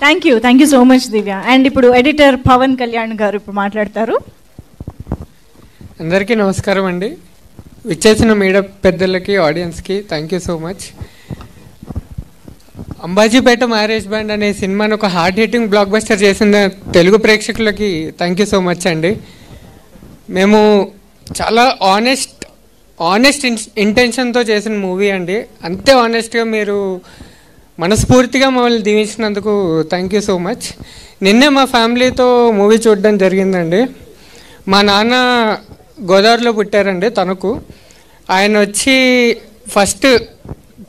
Thank you so much Divya. And ఇప్పుడు editor Pawan Kalyan గారు ఇప్పుడు మాట్లాడతారు. అందరికీ నమస్కారం అండి. విచ్చేసిన మీడియా పెద్దలకి, ఆడియన్స్కి thank you so much. Ambajipeta marriage band అనే సినిమాను ఒక హార్డ్ హిట్టింగ్ బ్లాక్ బస్టర్ చేసిన తెలుగు ప్రేక్షకులకి థ్యాంక్ యూ సో మచ్ అండి. మేము చాలా ఆనెస్ట్ ఇంటెన్షన్తో చేసిన మూవీ అండి. అంతే ఆనెస్ట్గా మీరు మనస్ఫూర్తిగా మమ్మల్ని దీవించినందుకు థ్యాంక్ యూ సో మచ్. నిన్నే మా ఫ్యామిలీతో మూవీ చూడడం జరిగిందండి. మా నాన్న గోదావరిలో పుట్టారండి, తణుకు. ఆయన వచ్చి ఫస్ట్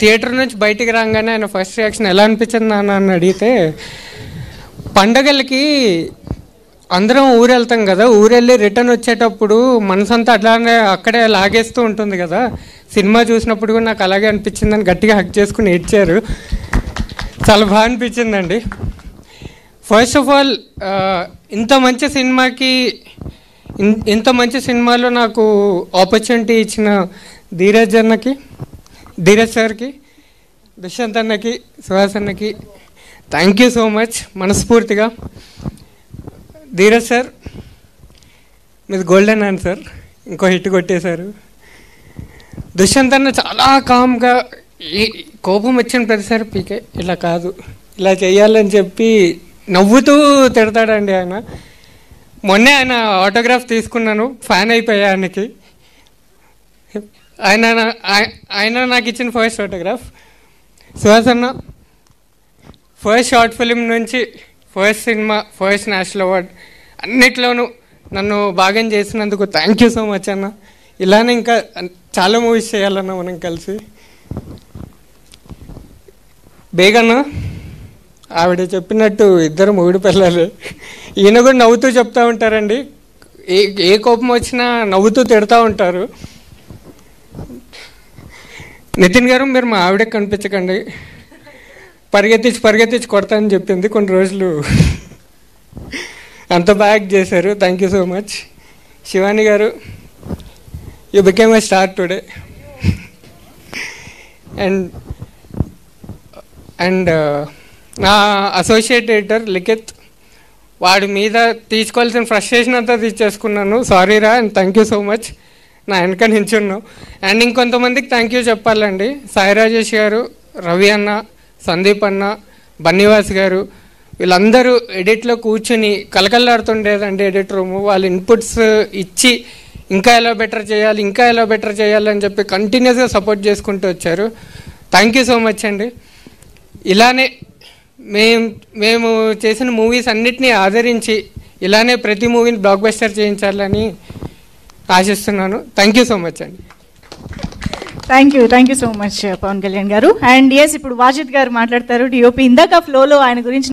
థియేటర్ నుంచి బయటికి రాగానే ఆయన ఫస్ట్ రియాక్షన్ ఎలా అనిపించింది నాన్న అని అడిగితే, పండగలకి అందరం ఊరు వెళ్తాం కదా, ఊరెళ్ళి రిటర్న్ వచ్చేటప్పుడు మనసంతా అట్లానే అక్కడే లాగేస్తూ ఉంటుంది కదా, సినిమా చూసినప్పుడు కూడా నాకు అలాగే అనిపించిందని గట్టిగా హక్ చేసుకుని ఏడ్చారు. చాలా బాగా అనిపించిందండి. ఫస్ట్ ఆఫ్ ఆల్ ఇంత మంచి సినిమాలో నాకు ఆపర్చునిటీ ఇచ్చిన ధీరజ్ సార్కి, దుష్యంత్ అన్నకి, సుహాస్ అన్నకి థ్యాంక్ యూ సో మచ్ మనస్ఫూర్తిగా. ధీరజ్ సార్ మీది గోల్డెన్ ఆన్సర్, ఇంకో హిట్ కొట్టేశారు. దుష్యంత్ అన్న చాలా కామ్గా, కోపం వచ్చిన ప్రతిసారి పీకే ఇలా కాదు ఇలా చేయాలని చెప్పి నవ్వుతూ తిడతాడండి ఆయన. మొన్నే ఆయన ఆటోగ్రాఫ్ తీసుకున్నాను, ఫ్యాన్ అయిపోయా ఆయనకి. ఆయన నాకు ఇచ్చిన ఫస్ట్ ఆటోగ్రాఫ్. సుహాస్ అన్న ఫస్ట్ షార్ట్ ఫిలిం నుంచి ఫస్ట్ సినిమా, ఫస్ట్ నేషనల్ అవార్డ్ అన్నిట్లోనూ నన్ను భాగం చేసినందుకు థ్యాంక్ యూ సో మచ్ అన్న. ఇలానే ఇంకా చాలా మూవీస్ చేయాలన్న మనం కలిసి. బేగన్న ఆవిడ చెప్పినట్టు ఇద్దరు మొగుడు పిల్లలు. ఈయన కూడా నవ్వుతూ చెప్తూ ఉంటారండి. ఏ కోపం వచ్చినా నవ్వుతూ తిడతా ఉంటారు. నితిన్ గారు మీరు మా ఆవిడకి కనిపించకండి, పరిగెత్తించి కొడతా అని చెప్పింది కొన్ని రోజులు. అంత బాగా చేశారు, thank you so much. Shivani గారు you became a star today. And నా అసోసియేట్ ఎడిటర్ లిఖిత్, వాడి మీద తీసుకోవాల్సిన ఫ్రస్ట్రేషన్ అంతా తీసేసుకున్నాను, సారీ రా, and thank you so much. నా వెనక నించున్నావు. అండ్ ఇంకొంతమందికి థ్యాంక్ యూ చెప్పాలండి. సాయి రాజేష్ గారు, రవి అన్న, సందీప్ అన్న, బన్నీవాస్ గారు, వీళ్ళందరూ ఎడిట్లో కూర్చుని కలకల్లాడుతుండేదండి ఎడిట్ రూము. వాళ్ళ ఇన్పుట్స్ ఇచ్చి ఇంకా ఎలా బెటర్ చేయాలని చెప్పి కంటిన్యూస్గా సపోర్ట్ చేసుకుంటూ వచ్చారు. థ్యాంక్ యూ సో మచ్ అండి. ఇలానే మేము చేసిన మూవీస్ అన్నిటినీ ఆదరించి ఇలానే ప్రతి మూవీని బ్లాక్ బస్టర్ చేయించాలని ఆశిస్తున్నాను. థ్యాంక్ యూ సో మచ్ అండి. Thank you so much Pawan Kalyan గారు. అండ్ ఎస్ ఇప్పుడు వాజిద్ గారు మాట్లాడతారు. డిఓపి ఇందాక ఫ్లోలో ఆయన గురించి